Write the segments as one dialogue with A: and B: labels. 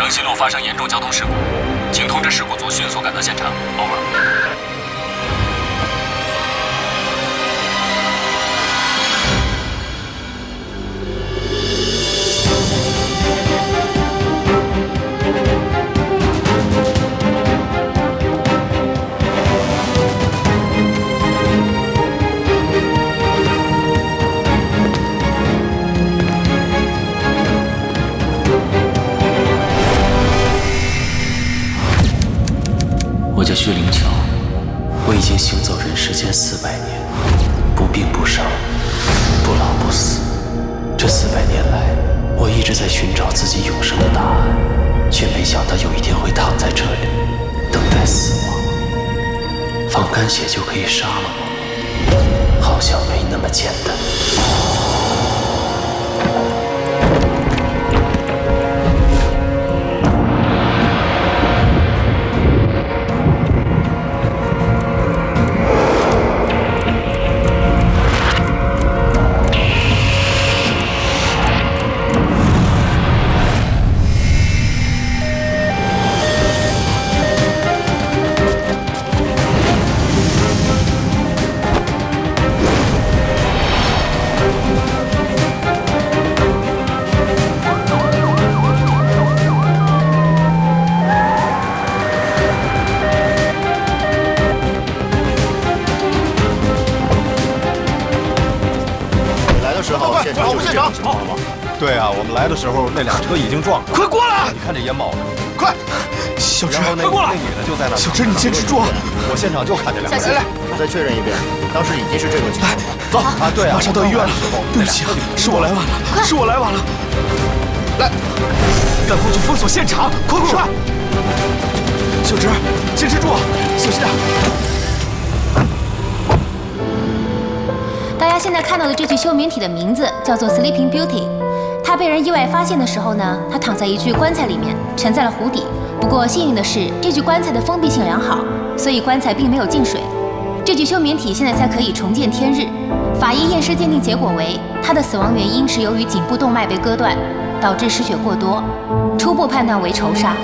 A: 冷西路发生严重交通事故，请通知事故组迅速赶到现场。over。
B: 我叫薛灵巧，我已经行走人世间400年，不病不伤，不老不死。这400年来，我一直在寻找自己永生的答案，却没想到有一天会躺在这里，等待死亡。放干血就可以杀了我，好像没那么简单。
C: 对啊，我们来的时候那辆车已经撞了。
D: 快过来！
C: 你看这烟冒的，
D: 快！小芝，
C: 快过来！那女的就在那。
D: 小芝，你坚持住！
C: 我现场就看见两个人。
E: 来，再确认一遍，当时已经是这种情况。
D: 走
C: 啊，对啊，
D: 马上到医院了。对不起啊，是我来晚了，是我来晚了。来，赶过去封锁现场，快！小芝，坚持住，小心点。
F: 大家现在看到的这具休眠体的名字叫做 Sleeping Beauty。它被人意外发现的时候呢，它躺在一具棺材里面，沉在了湖底。不过幸运的是，这具棺材的封闭性良好，所以棺材并没有进水。这具休眠体现在才可以重见天日。法医验尸鉴定结果为，它的死亡原因是由于颈部动脉被割断，导致失血过多，初步判断为仇杀。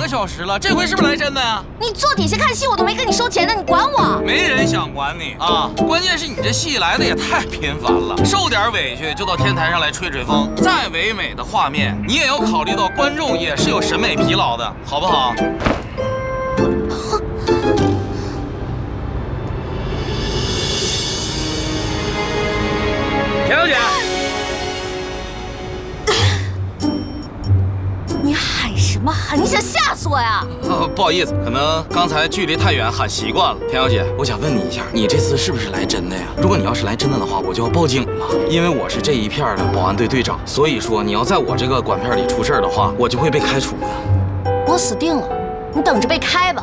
G: 小时了，这回是不是来真的呀？
H: 你坐底下看戏，我都没跟你收钱呢，你管我？
G: 没人想管你啊！关键是你这戏来的也太频繁了，受点委屈就到天台上来吹吹风。再唯美的画面，你也要考虑到观众也是有审美疲劳的，好不好？田小姐。
H: 什么喊？你想吓死我呀？
G: 不好意思，可能刚才距离太远喊习惯了。田小姐，我想问你一下，你这次是不是来真的呀？如果你要是来真的的话，我就要报警了，因为我是这一片的保安队队长，所以说你要在我这个管片里出事的话，我就会被开除的。
H: 我死定了，你等着被开吧。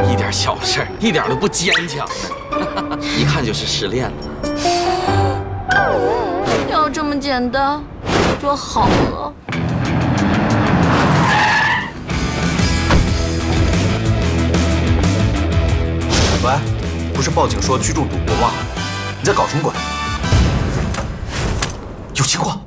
G: 一点小事儿，一点都不坚强，一看就是失恋了。
H: 要这么简单就好了。
D: 喂，不是报警说居住赌博吗？你在搞什么鬼？有情况！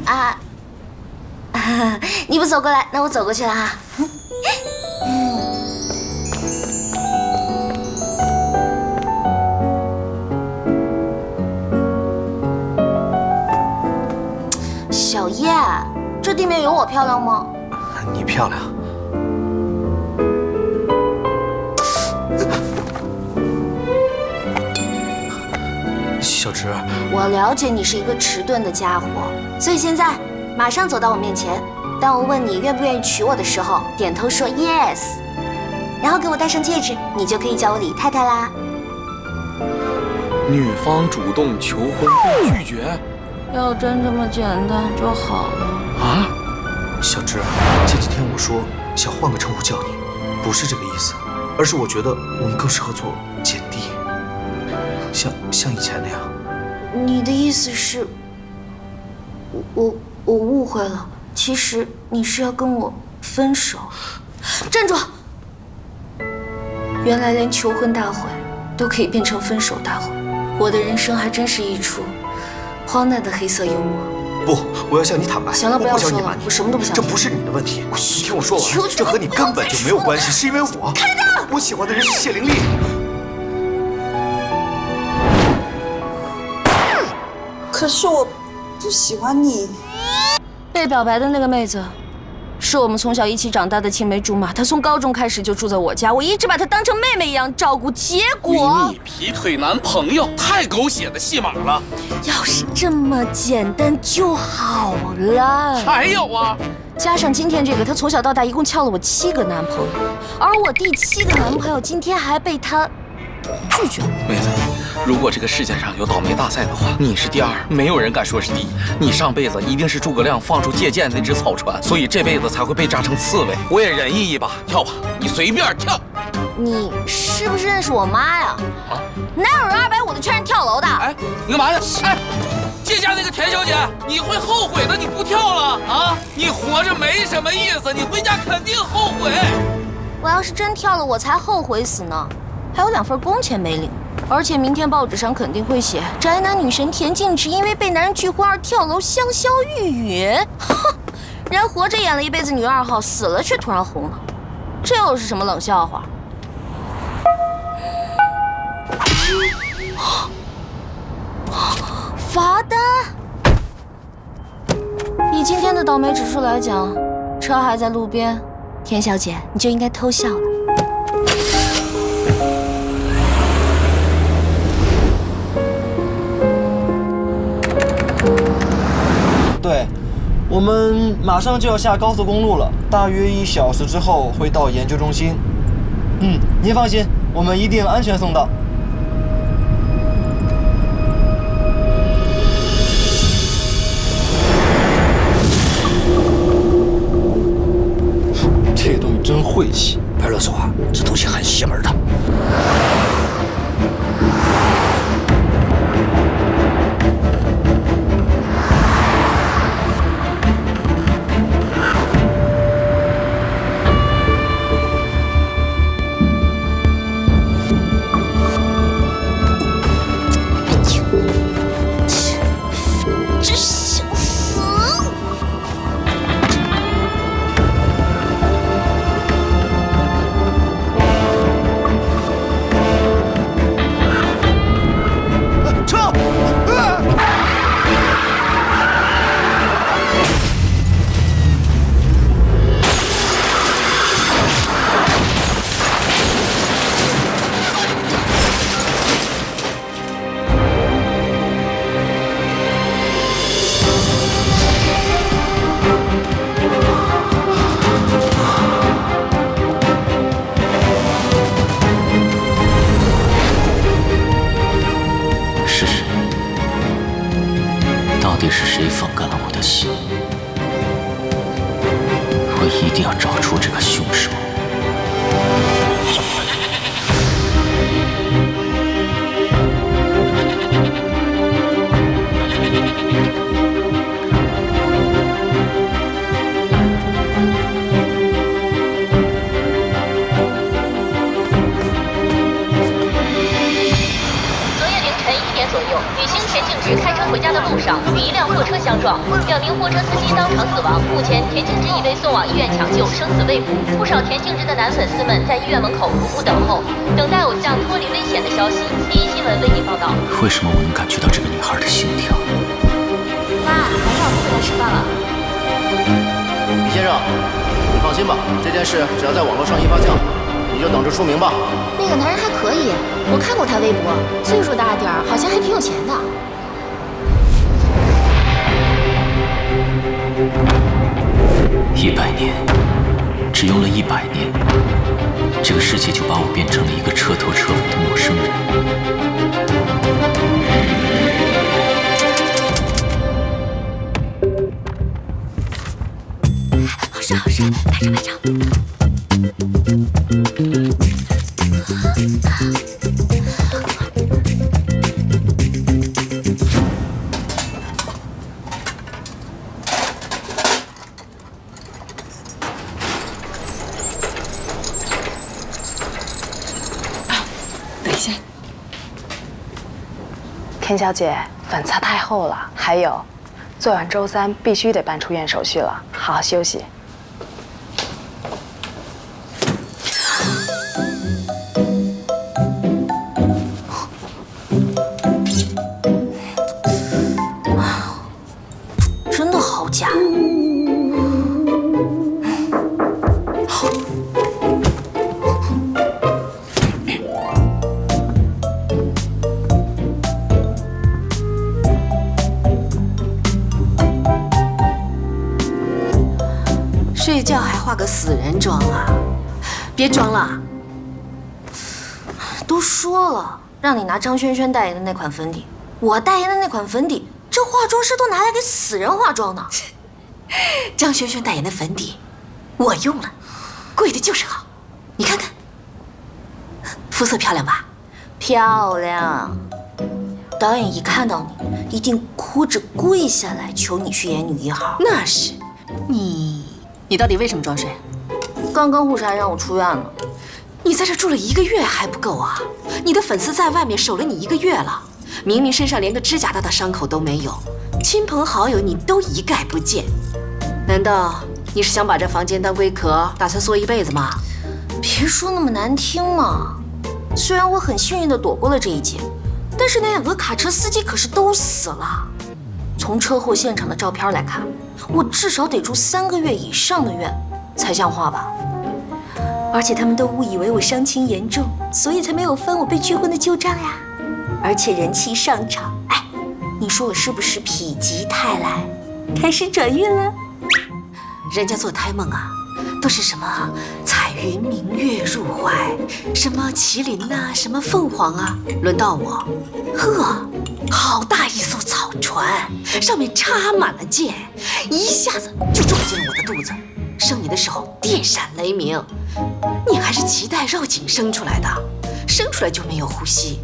H: 啊，你不走过来，那我走过去了哈。小叶，这地面有我漂亮吗？
D: 你漂亮。小直，
H: 我了解你是一个迟钝的家伙，所以现在马上走到我面前。当我问你愿不愿意娶我的时候，点头说 yes， 然后给我戴上戒指，你就可以叫我李太太啦。
G: 女方主动求婚被拒绝，
F: 要真这么简单就好了。
D: 啊，小直，前几天我说想换个称呼叫你，不是这个意思，而是我觉得我们更适合做姐弟，像以前那样。
H: 你的意思是，我误会了，其实你是要跟我分手。站住！原来连求婚大会都可以变成分手大会，我的人生还真是一出荒诞的黑色幽默。
D: 不，我要向你坦白。
H: 行了，不要说了，
D: 我不想隐瞒你，
H: 我什么都不想。
D: 这不是你的问题，你听我说完。
H: 求求
D: 这和你根本就没有关系，是因为我。
H: 开灯！
D: 我喜欢的人是谢灵丽。
I: 可是我不喜欢你。
F: 被表白的那个妹子，是我们从小一起长大的青梅竹马。她从高中开始就住在我家，我一直把她当成妹妹一样照顾。结果
G: 你劈腿男朋友，太狗血的戏码了。
F: 要是这么简单就好了。
G: 还有啊，
F: 加上今天这个，她从小到大一共撬了我7个男朋友，而我第7个男朋友今天还被她拒绝了。
G: 妹子，如果这个世界上有倒霉大赛的话，你是第2，没有人敢说是第1。你上辈子一定是诸葛亮放出借箭那只草船，所以这辈子才会被炸成刺猬。我也仁义一把，跳吧，你随便跳。
F: 你是不是认识我妈呀？啊，哪有人250的劝人跳楼的？
G: 哎，你干嘛呢？哎，借驾那个田小姐，你会后悔的，你不跳了啊！你活着没什么意思，你回家肯定后悔。
F: 我要是真跳了，我才后悔死呢，还有2份工钱没领。而且明天报纸上肯定会写宅男女神田径直因为被男人拒婚而跳楼香消玉殒。哼，人活着演了一辈子女2号，死了却突然红了，这又是什么冷笑话？罚单。以今天的倒霉指数来讲，车还在路边，田小姐你就应该偷笑了。
J: 对，我们马上就要下高速公路了，大约1小时之后会到研究中心。您放心，我们一定安全送到。这个东西真晦气，
B: 别乱说话，这东西很邪门的。到底是谁放干了我的心？我一定要找出这个凶手。
K: 开车回家的路上与一辆货车相撞，2名货车司机当场死亡。目前田径之已被送往医院抢救，生死未卜。不少田径之的男粉丝们在医院门口苦苦等候，等待偶像脱离危险的消息。第一新闻为您报道。
B: 为什么我能感觉到这个女孩的心跳？
F: 妈，还是要回来
K: 吃饭了。
E: 李先生，你放心吧，这件事只要在网络上一发酵，你就等着出名吧。
H: 那个男人还可以，我看过他微博，岁数大点儿，好像还挺有钱的。
B: 100年，只用了100年，这个世界就把我变成了一个彻头彻尾的陌生人。
H: 好帅好帅，拍照拍照。
L: 等一下，田小姐，粉擦太厚了，还有，做完周3必须得办出院手续了，好好休息。
H: 真的好假。睡觉还化个死人妆啊！别装了，都说了让你拿张轩轩代言的那款粉底，我代言的那款粉底，这化妆师都拿来给死人化妆呢。张轩轩代言的粉底，我用了，贵的就是好。你看看，肤色漂亮吧？漂亮。导演一看到你，一定哭着跪下来求你去演女1号。那是，你到底为什么装睡？刚刚护士还让我出院了。你在这住了1个月还不够啊？你的粉丝在外面守了你1个月了，明明身上连个指甲大的伤口都没有，亲朋好友你都一概不见。难道你是想把这房间当龟壳，打算缩一辈子吗？别说那么难听嘛。虽然我很幸运地躲过了这一劫，但是那2个卡车司机可是都死了。从车祸现场的照片来看，我至少得住3个月以上的院才像话吧。而且他们都误以为我伤情严重，所以才没有翻我被拒婚的旧账呀。而且人气上涨，哎，你说我是不是否极泰来，开始转运了？人家做胎梦啊，都是什么彩云明月入怀，什么麒麟啊，什么凤凰啊，轮到我，呵，好大一艘草船，上面插满了箭，一下子就撞进了我的肚子。生你的时候电闪雷鸣，你还是脐带绕颈生出来的，生出来就没有呼吸，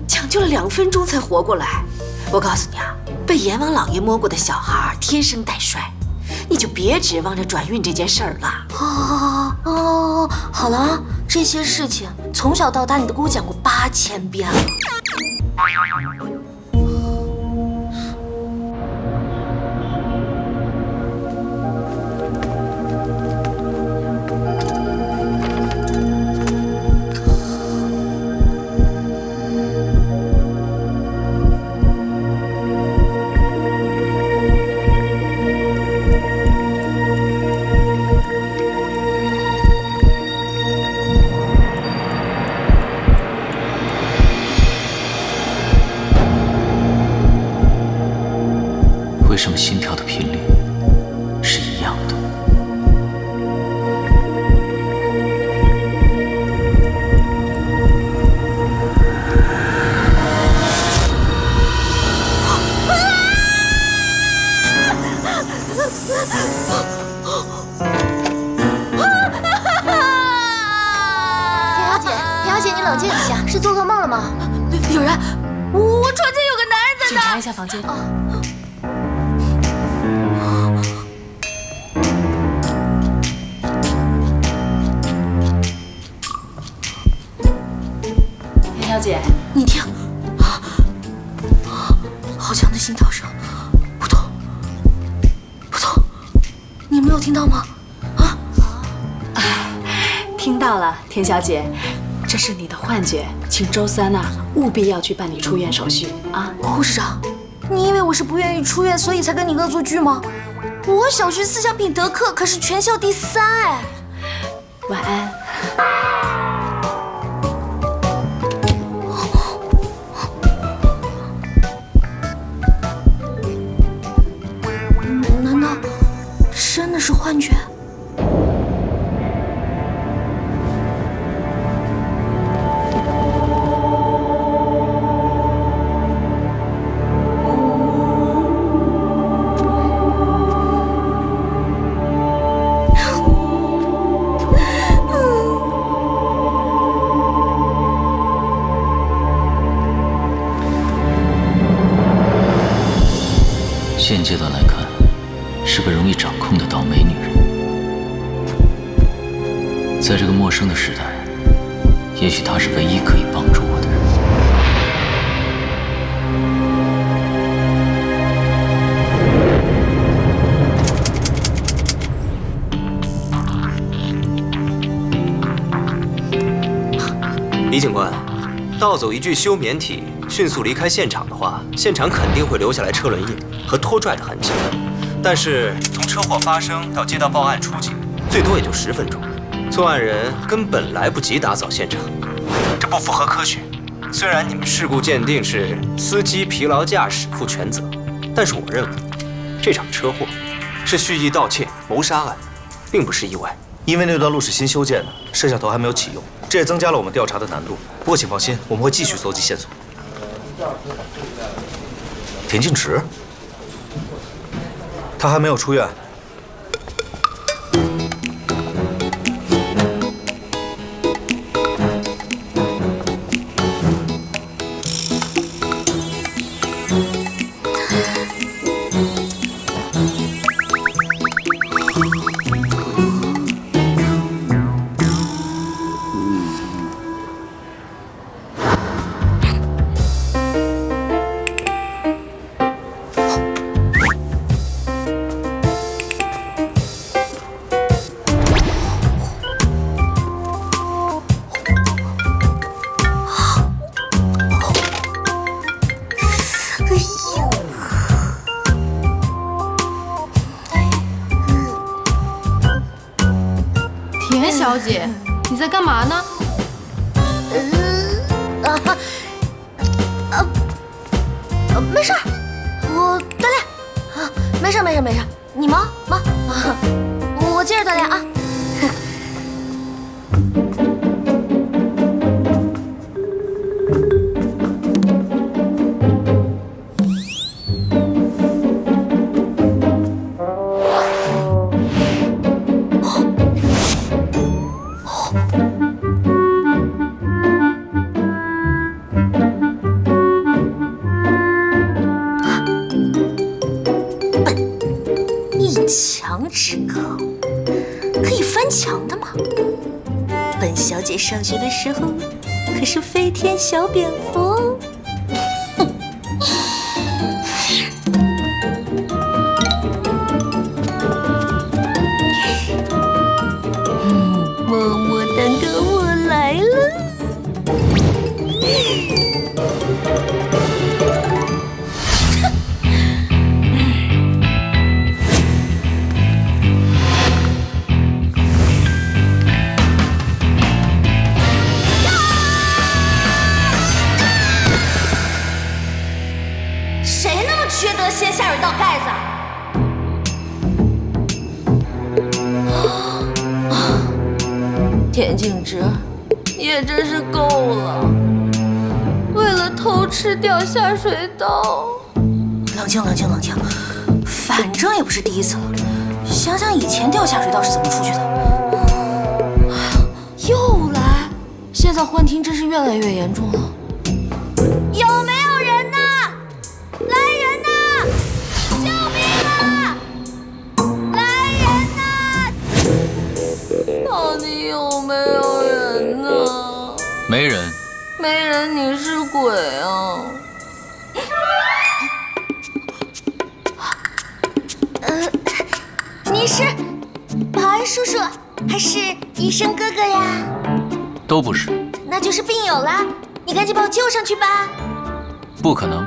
H: 抢救了2分钟才活过来。我告诉你啊，被阎王老爷摸过的小孩天生带衰，你就别指望着转运这件事儿了。好了，这些事情从小到大你都给我讲过8000遍了。
B: 为什么心跳的频率是一样的？
H: 田小姐，你冷静一下，是做噩梦了吗？有人，我床前有个男人在那。
L: 检查一下房间。小姐，
H: 你听，好强的心跳声，扑通扑通，你没有听到吗？
L: 听到了，田小姐，这是你的幻觉，请周3务必要去办理出院手续啊！
H: 护士长，你以为我是不愿意出院，所以才跟你恶作剧吗？我小学思想品德课可是全校第3哎。
L: 晚安。
H: 难道真的是幻觉？
B: 现阶段来看，是个容易掌控的倒霉女人。在这个陌生的时代，也许她是唯一可以帮助我的人。
M: 李警官，盗走一具休眠体，迅速离开现场的话，现场肯定会留下来车轮印和拖拽的痕迹。但是从车祸发生到接到报案出警，最多也就10分钟。作案人根本来不及打扫现场，这不符合科学。虽然你们事故鉴定是司机疲劳驾驶负全责，但是我认为这场车祸是蓄意盗窃谋杀案，并不是意外。
D: 因为那段路是新修建的，摄像头还没有启用，这也增加了我们调查的难度。不过请放心，我们会继续搜集线索。田径直，他还没有出院。
N: 田小姐，你在干嘛呢？
H: 没事儿，我锻炼。没事没事没事，你忙。我接着锻炼啊。墙之高，可以翻墙的吗？本小姐上学的时候可是飞天小蝙蝠哦。么么蛋糕我来了。缺德先下水道盖子。田径之，也真是够了，为了偷吃掉下水道。冷静，反正也不是第一次了。想想以前掉下水道是怎么出去的。又来，现在幻听真是越来越严重了。有没有人呢？来人呐！救命啊！来人呐！到底有没有人呢？
B: 没人。
H: 没人，你是鬼啊！你是保安叔叔还是医生哥哥呀？
B: 都不是。
H: 那就是病友啦！你赶紧把我救上去吧！
B: 不可能。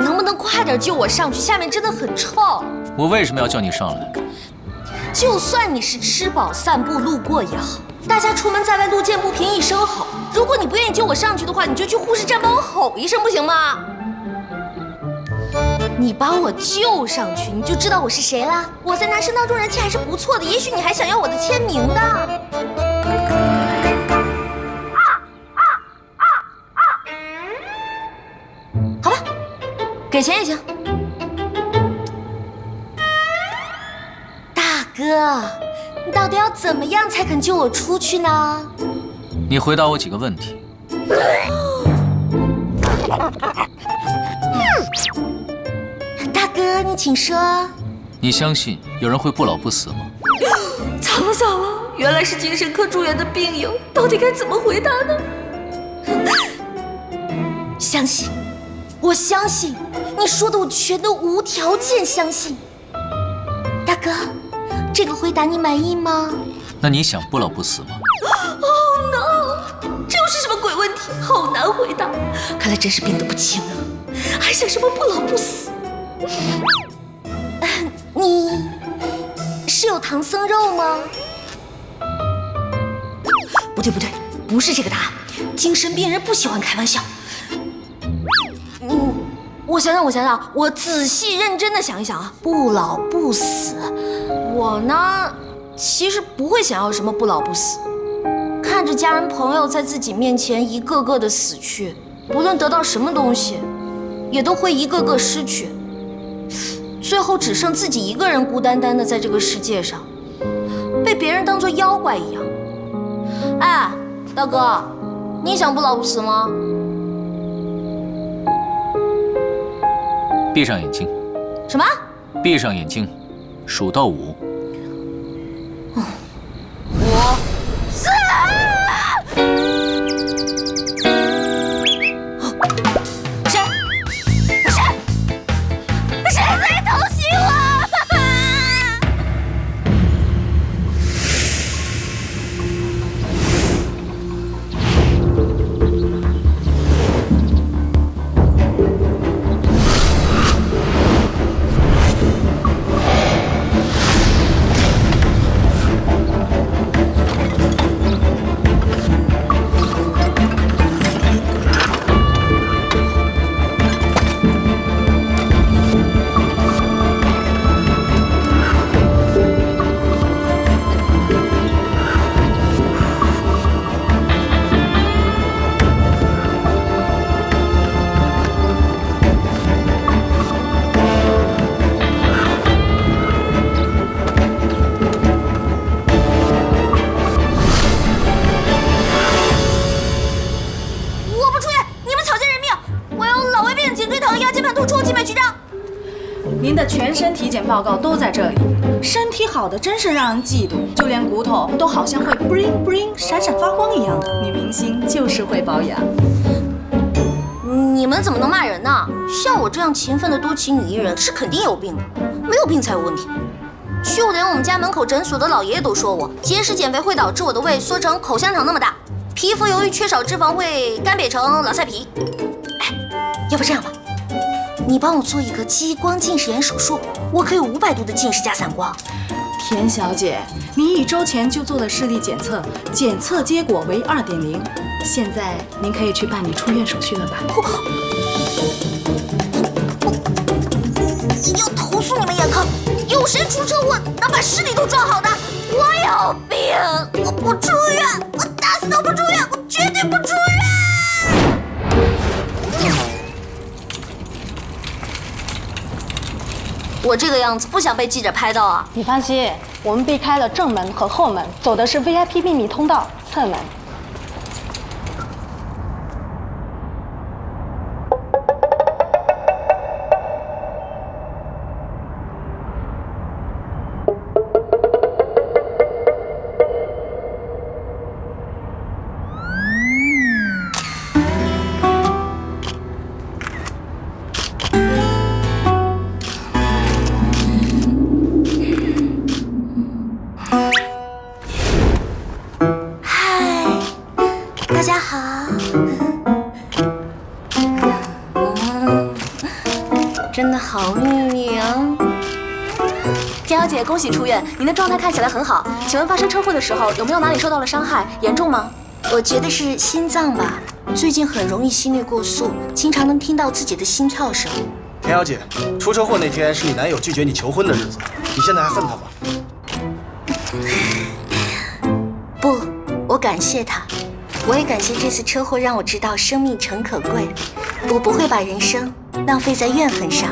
H: 能不能快点救我上去？下面真的很臭。
B: 我为什么要叫你上来？
H: 就算你是吃饱散步路过也好，大家出门在外路见不平一声吼。如果你不愿意救我上去的话，你就去护士站帮我吼一声，不行吗？你把我救上去，你就知道我是谁啦。我在男生当中人气还是不错的，也许你还想要我的签名的。好吧，给钱也行。大哥，你到底要怎么样才肯救我出去呢？
B: 你回答我几个问题。
H: 大哥，你请说。
B: 你相信有人会不老不死吗？
H: 惨了惨了，原来是精神科住院的病友，到底该怎么回答呢？相信，我相信，你说的我全都无条件相信。大哥，这个回答你满意吗？
B: 那你想不老不死吗？
H: Oh no， 这又是什么鬼问题？好难回答，看来真是病得不轻啊，还想什么不老不死？你是有唐僧肉吗？不对不对，不是这个答案。精神病人不喜欢开玩笑。我想想，我仔细认真的想一想啊，不老不死，我呢，其实不会想要什么不老不死。看着家人朋友在自己面前一个个的死去，不论得到什么东西，也都会一个个失去，最后只剩自己一个人孤单单的在这个世界上，被别人当作妖怪一样。哎，大哥，你想不老不死吗？
B: 闭上眼睛。
H: 什么？
B: 闭上眼睛，数到5。
H: 5、4。谁在偷袭我？
L: 您的全身体检报告都在这里，身体好的真是让人嫉妒，就连骨头都好像会 bling bling 闪闪发光一样。女明星就是会保养。
H: 你们怎么能骂人呢？像我这样勤奋的多奇女艺人是肯定有病的，没有病才有问题。就连我们家门口诊所的老爷爷都说我节食减肥会导致我的胃缩成口香糖那么大，皮肤由于缺少脂肪会干瘪成老菜皮。哎，要不这样吧，你帮我做一个激光近视眼手术，我可以500度的近视加散光。
L: 田小姐，您1周前就做的视力检测，检测结果为2.0，现在您可以去办理出院手续了吧？
H: 要投诉你们眼科，有谁出车祸能把视力都撞好的？我有病，我不出院，我打死都不出院，我绝对不出院。我这个样子不想被记者拍到啊！
L: 你放心，我们避开了正门和后门，走的是 VIP 秘密通道侧门。
H: 嗨，田小姐，恭喜出院，您的状态看起来很好。请问发生车祸的时候有没有哪里受到了伤害？严重吗？我觉得是心脏吧，最近很容易心率过速，经常能听到自己的心跳声。
J: 田小姐，出车祸那天是你男友拒绝你求婚的日子，你现在还恨他吗？
H: 不，我感谢他，我也感谢这次车祸让我知道生命诚可贵。我不会把人生浪费在怨恨上，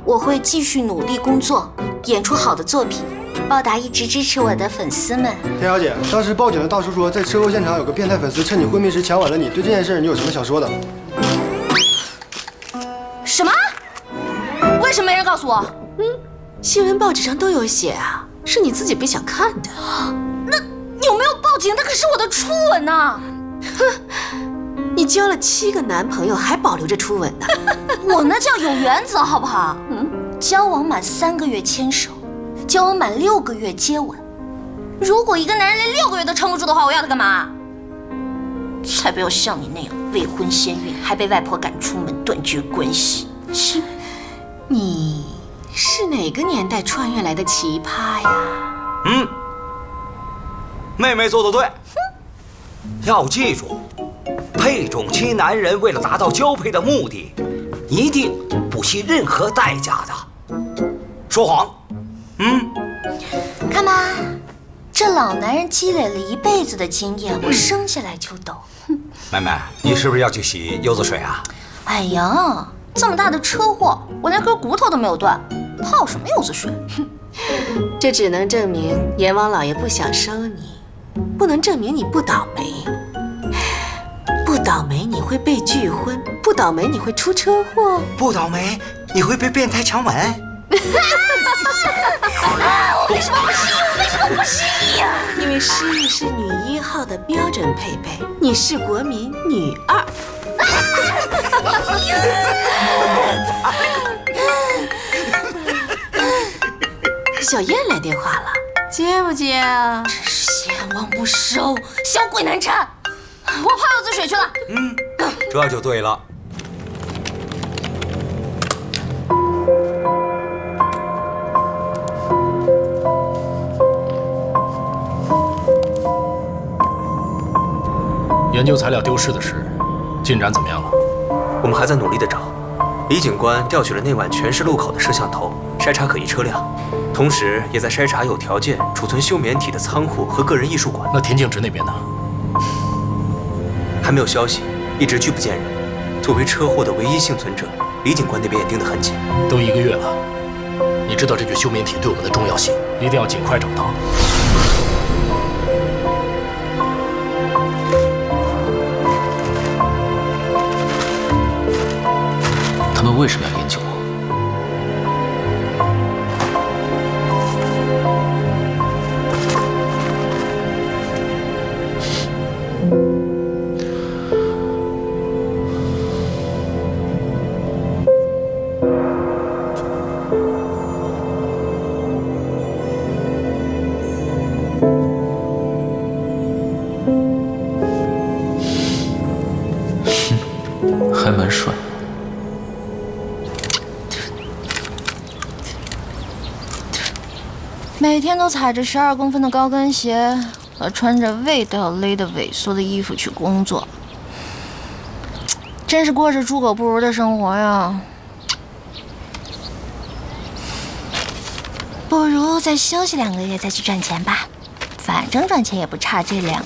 H: 我会继续努力工作，演出好的作品，报答一直支持我的粉丝们。
J: 田小姐，当时报警的大叔说，在车祸现场有个变态粉丝趁你昏迷时强吻了你，对这件事你有什么想说的？
H: 什么？为什么没人告诉我？
O: 新闻报纸上都有写啊，是你自己不想看的。
H: 那有没有报警？那可是我的初吻呐！
O: 哼，你交了7个男朋友，还保留着初吻呢。
H: 我那叫有原则，好不好？交往满3个月牵手，交往满6个月接吻。如果一个男人连6个月都撑不住的话，我要他干嘛？才不要像你那样未婚先孕，还被外婆赶出门，断绝关系。切！
O: 你是哪个年代穿越来的奇葩呀？
P: 妹妹做得对。要记住，配种期男人为了达到交配的目的，一定不惜任何代价的。说谎。
H: 看吧，这老男人积累了一辈子的经验，我生下来就懂。
P: 妹妹，你是不是要去洗柚子水啊？
H: 哎呀，这么大的车祸，我连根骨头都没有断，泡什么柚子水？
O: 这只能证明阎王老爷不想收你，不能证明你不倒霉。不倒霉你会被拒婚，不倒霉你会出车祸，
P: 不倒霉你会被变态强吻。
H: 我为什么不吸你？我为什么不吸你呀？
O: 因为诗意是女1号的标准配备，你是国民女2。小燕来电话了，接不接啊？
H: 真是贤王不收，小鬼难缠。我泡柚子水去了。
P: 这就对了。
Q: 研究材料丢失的事进展怎么样了？
M: 我们还在努力地找。李警官调取了那晚全市路口的摄像头，筛查可疑车辆，同时也在筛查有条件储存休眠体的仓库和个人艺术馆。
Q: 那田径直那边呢？
M: 还没有消息，一直拒不见人。作为车祸的唯一幸存者，李警官那边也盯得很紧。
Q: 都1个月了，你知道这具休眠体对我们的重要性，一定要尽快找到。
B: 他们为什么要研究我？还蛮帅。
F: 每天都踩着12公分的高跟鞋和穿着味道勒得萎缩的衣服去工作，真是过着猪狗不如的生活呀。不如再休息2个月再去赚钱吧，反正赚钱也不差这2个。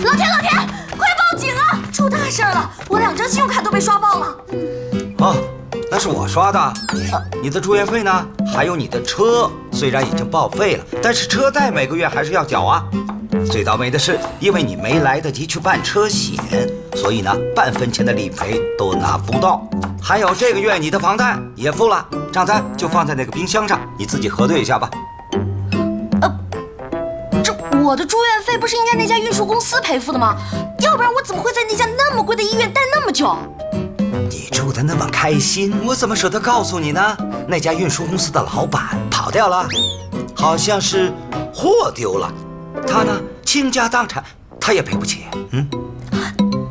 H: 老田，快报警啊！出大事了，我2张信用卡都被刷爆了。
P: 啊，那是我刷的。你的住院费呢？还有你的车，虽然已经报废了，但是车贷每个月还是要缴啊。最倒霉的是，因为你没来得及去办车险，所以呢，半分钱的理赔都拿不到。还有这个月你的房贷也付了，账单就放在那个冰箱上，你自己核对一下吧。
H: 我的住院费不是应该那家运输公司赔付的吗？要不然我怎么会在那家那么贵的医院待那么久？
P: 你住得那么开心，我怎么舍得告诉你呢？那家运输公司的老板跑掉了，好像是货丢了，他呢倾家荡产，他也赔不起。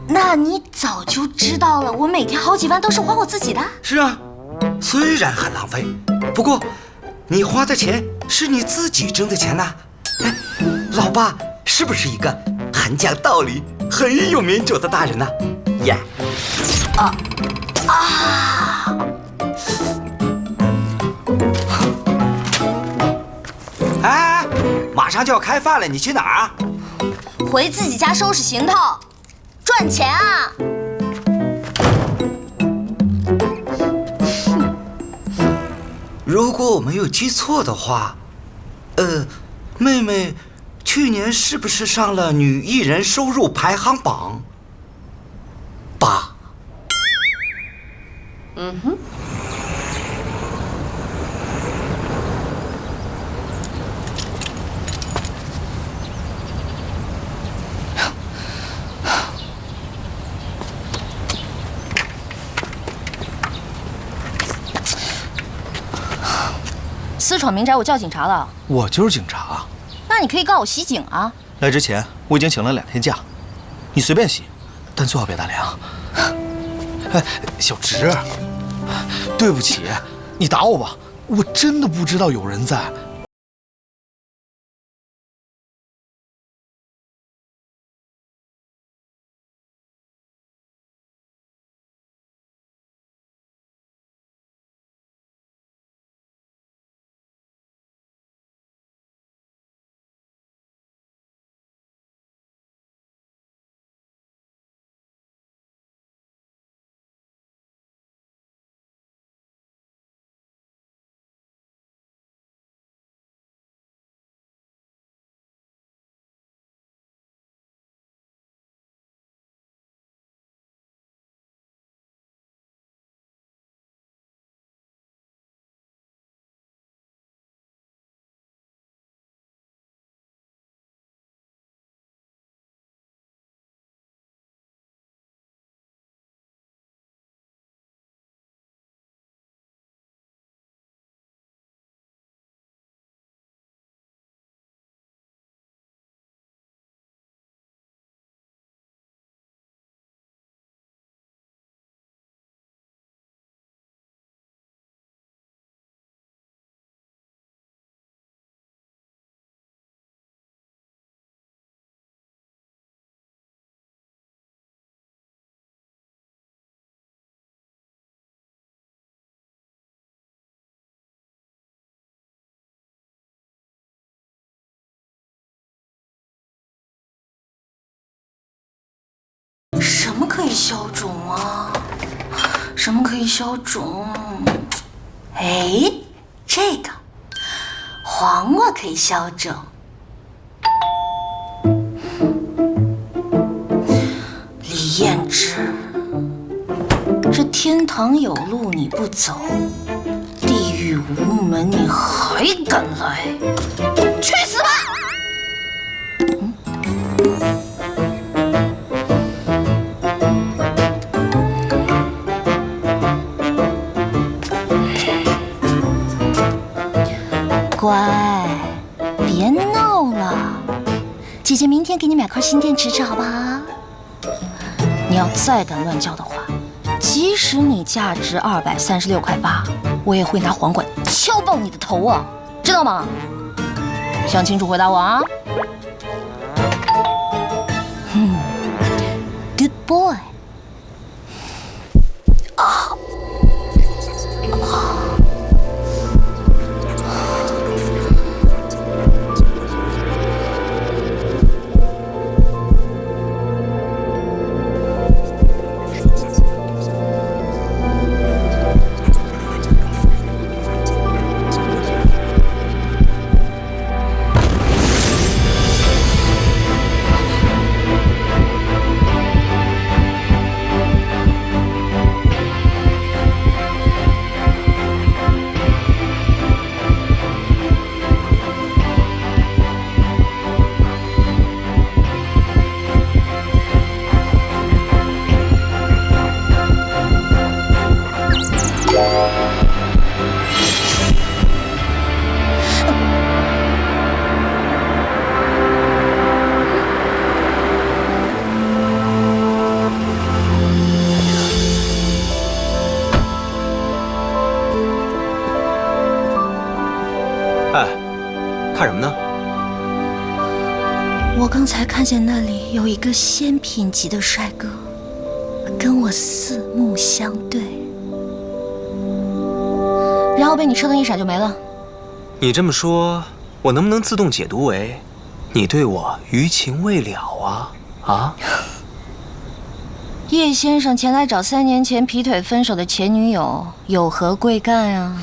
H: 那那你早就知道了，我每天好几万都是花我自己的。
P: 是啊，虽然很浪费，不过你花的钱是你自己挣的钱呐。哎，老爸是不是一个很讲道理、很有民主的大人呢？耶！哎，马上就要开饭了，你去哪儿啊？
H: 回自己家收拾行头，赚钱啊！
P: 如果我没有记错的话，妹妹去年是不是上了女艺人收入排行榜8？
O: 嗯哼。
F: 私闯民宅，我叫警察了。
C: 我就是警察。
F: 那你可以告我袭警啊！
C: 来之前我已经请了2天假，你随便袭，但最好别打量。哎，小直，对不起，你打我吧，我真的不知道有人在。
H: 什么可以消肿啊？什么可以消肿？哎，这个黄瓜可以消肿。李彦之，这天堂有路你不走，地狱无门你还敢来？去死吧！乖，别闹了，姐姐明天给你买块新电池吃，好不好？你要再敢乱叫的话，即使你价值236.8块，我也会拿黄管敲爆你的头啊，知道吗？想清楚回答我啊！Good boy。刚才看见那里有一个仙品级的帅哥，跟我四目相对，然后被你车灯一闪就没了。
M: 你这么说，我能不能自动解读为，你对我余情未了啊？啊？
H: 叶先生前来找3年前劈腿分手的前女友，有何贵干啊？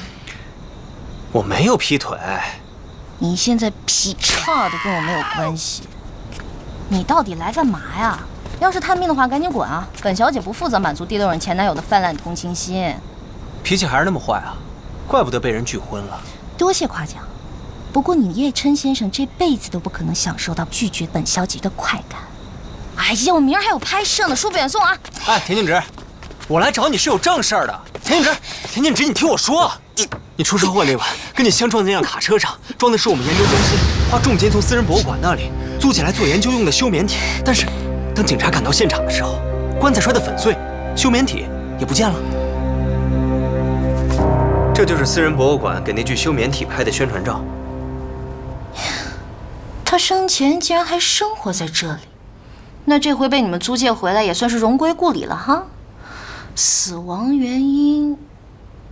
M: 我没有劈腿。
H: 你现在劈叉的跟我没有关系。你到底来干嘛呀？要是探病的话，赶紧滚啊！本小姐不负责满足第6任前男友的泛滥同情心。
M: 脾气还是那么坏啊，怪不得被人拒婚了。
H: 多谢夸奖，不过你叶琛先生这辈子都不可能享受到拒绝本小姐的快感。哎呀，我明儿还有拍摄呢，书不远送啊！
M: 哎，田静植，我来找你是有正事儿的。田静植，你听我说，你出车祸那晚跟你相撞的那辆卡车上装的是我们研究中心花重金从私人博物馆那里租起来做研究用的休眠体，但是当警察赶到现场的时候，棺材摔得粉碎，休眠体也不见了。这就是私人博物馆给那具休眠体拍的宣传照。
H: 他生前竟然还生活在这里，那这回被你们租借回来也算是荣归故里了哈。死亡原因：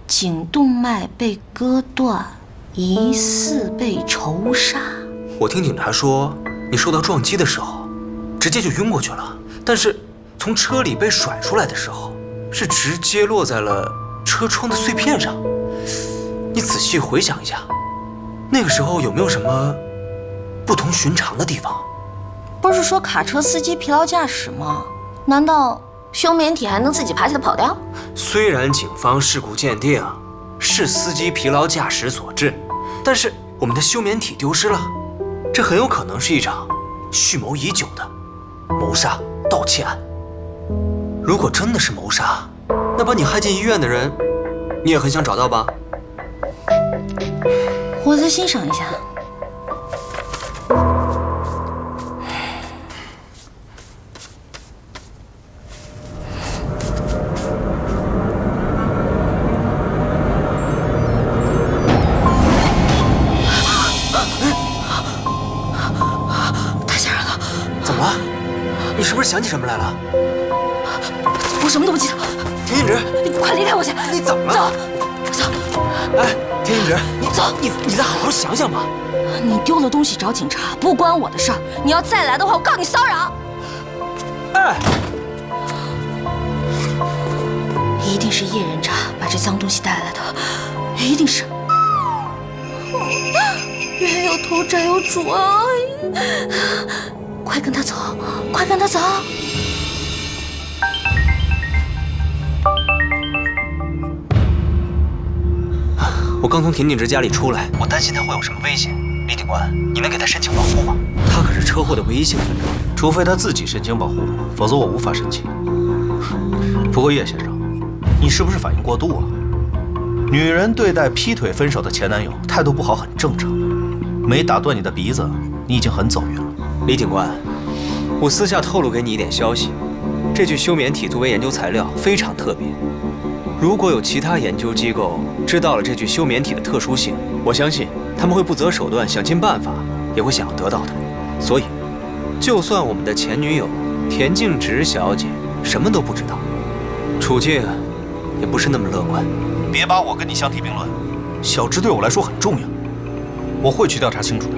H: 颈动脉被割断，疑似被仇杀。
M: 我听警察说，你受到撞击的时候，直接就晕过去了，但是从车里被甩出来的时候，是直接落在了车窗的碎片上。你仔细回想一下，那个时候有没有什么不同寻常的地方？
H: 不是说卡车司机疲劳驾驶吗？难道休眠体还能自己爬起来跑掉？
M: 虽然警方事故鉴定是司机疲劳驾驶所致，但是我们的休眠体丢失了，这很有可能是一场蓄谋已久的谋杀盗窃案。如果真的是谋杀，那把你害进医院的人，你也很想找到吧？
H: 我再欣赏一下。太吓人了！
M: 怎么了？你是不是想起什么来了？
H: 我什么都不记得。
M: 田静植，
H: 你快离开我去！
M: 你怎么了？
H: 走，走。
M: 哎，田静植，你
H: 走，
M: 你再好好想想吧。
H: 你丢了东西找警察，不关我的事儿。你要再来的话，我告你骚扰。
M: 哎，
H: 一定是叶人渣把这脏东西带来的，一定是。冤有头债有主啊！快跟他走，快跟他走！
M: 我刚从田静植家里出来，我担心他会有什么危险。李警官，你能给他申请保护吗？他可是车祸的唯一幸存者，
C: 除非他自己申请保护，否则我无法申请。不过叶先生，你是不是反应过度啊？女人对待劈腿分手的前男友态度不好很正常，没打断你的鼻子，你已经很走运了。
M: 李警官，我私下透露给你一点消息，这具休眠体作为研究材料非常特别。如果有其他研究机构知道了这具休眠体的特殊性，我相信他们会不择手段，想尽办法也会想要得到它。所以，就算我们的前女友田静植小姐什么都不知道，处境也不是那么乐观。
C: 别把我跟你相提并论，小植对我来说很重要，我会去调查清楚的。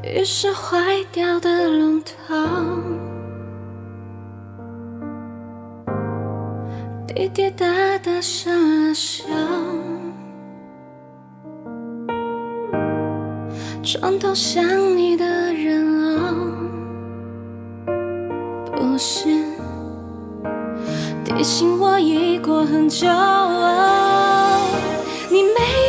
R: 于是坏掉的龙头滴滴答答生了锈，床头想你的人不是提醒我已过很久，你没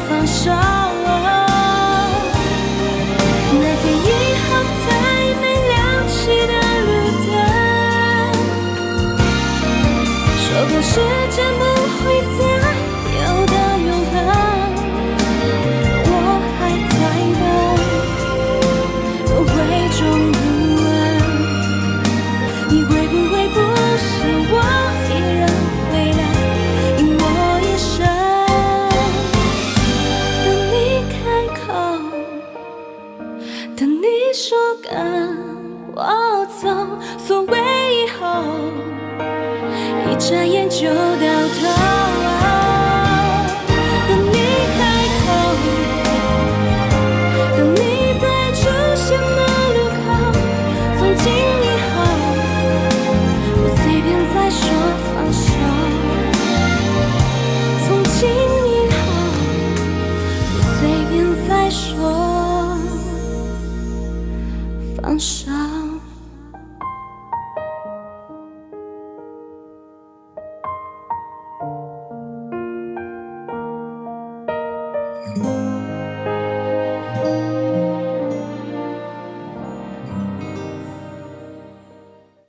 R: 放手。那天1号才没亮起的绿灯，说过时间不会再有的永恒，我还在等，都会中不问，你会不会不是我一人回来，因我一生等你开口，等你说跟我走，所谓以后，一眨眼就到头。等你开口，等你再出现的路口，从今以后，不随便再说放手。从今以后，不随便再说放手。